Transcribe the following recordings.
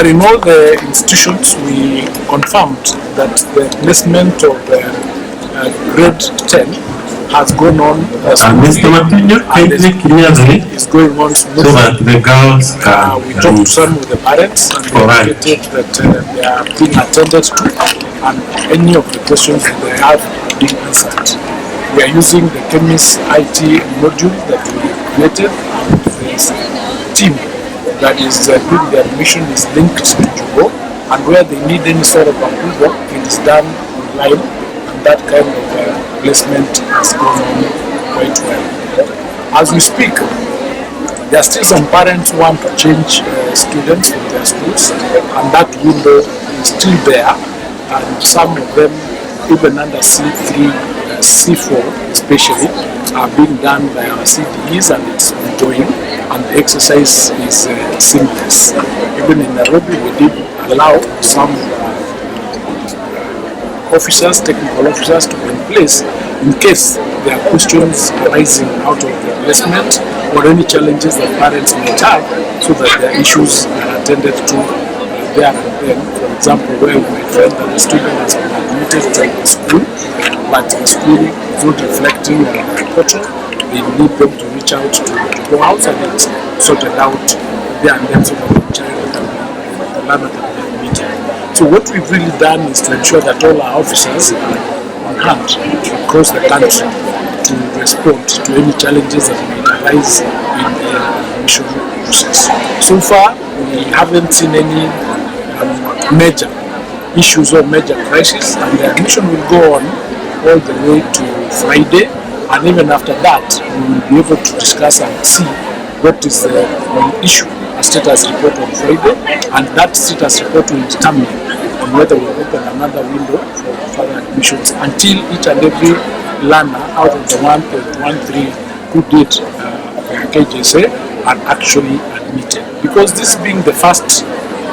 But in all the institutions, we confirmed that the placement of grade 10 has gone on smoothly, and is going on smoothly. So that the girls we talked to some of the parents, and they indicated that they are being attended to, and any of the questions that they have being answered. We are using the chemist IT module that we created, and there's a team that is doing the admission is linked to Jugo, and where they need any sort of approval, it is done online, and that kind of placement has gone on quite well. As we speak, there are still some parents who want to change students from their schools, and that window is still there, and some of them, even under C3, C4 especially, are being done by our CDEs, and it's ongoing, and the exercise is seamless. Even in Nairobi, we did allow some officers, technical officers, to be in place in case there are questions arising out of the placement or any challenges that parents might have, so that their issues are attended to there and then. For example, where we might find that the student has been admitted to the school, but the school is not reflecting on the portal, they need them to reach out to go out, and it's sorted out there and then, so that the child can be, the learner can be admitted. So what we've really done is to ensure that all our officers are on hand across the country to respond to any challenges that may arise in the admission process. So far, we haven't seen any major issues or major crises, and the admission will go on all the way to Friday, and even after that, we will be able to discuss and see what is the issue, a status report on Friday, and that status report will determine on whether we open another window for further admissions until each and every learner out of the 1.13 who did KJSA are actually admitted. Because this being the first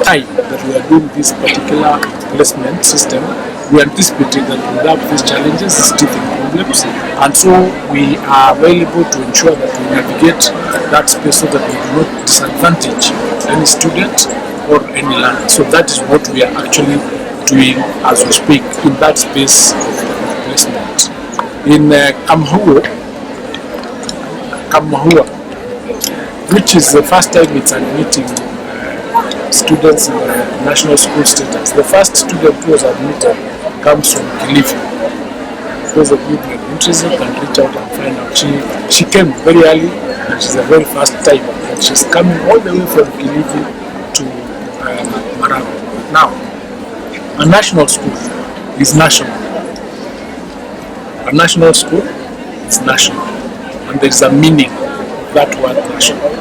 time that we are doing this particular placement system, we anticipated that we would have these challenges, these teething problems, and so we are available to ensure that we navigate that space so that we do not disadvantage any student or any learner. So that is what we are actually doing as we speak in that space of placement. In Kamahua, which is the first time it's admitting students in the national school status. The first student who was admitted comes from Kilifi. Those of you who are interested can reach out and find out. She came very early, and she's the very first time, and she's coming all the way from Kilifi to Murang'a. Now, a national school is national. A national school is national, and there is a meaning of that word national.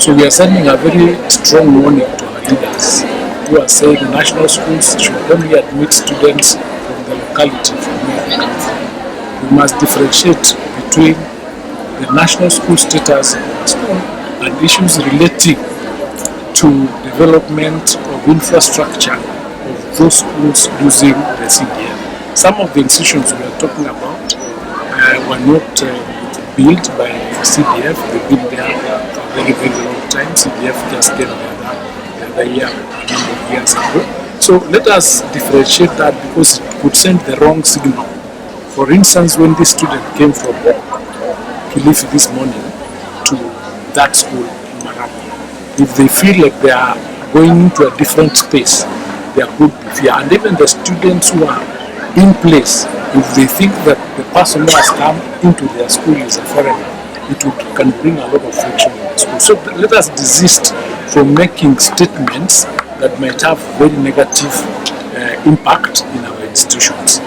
So we are sending a very strong warning to our leaders who are saying national schools should only admit students from the locality from where they come from. We must differentiate between the national school status of the school and issues relating to development of infrastructure of those schools using the CDF. Some of the institutions we are talking about were not built by CDF. They've been there for a very, very long time. CDF just came the other year, a number of years ago. So let us differentiate that, because it could send the wrong signal. For instance, when this student came from Kilifi this morning to that school in Murang'a, if they feel like they are going into a different space, there could be fear. And even the students who are in place, if they think that the person who has come into their school is a foreigner, can bring a lot of friction in the school. So let us desist from making statements that might have very negative impact in our institutions.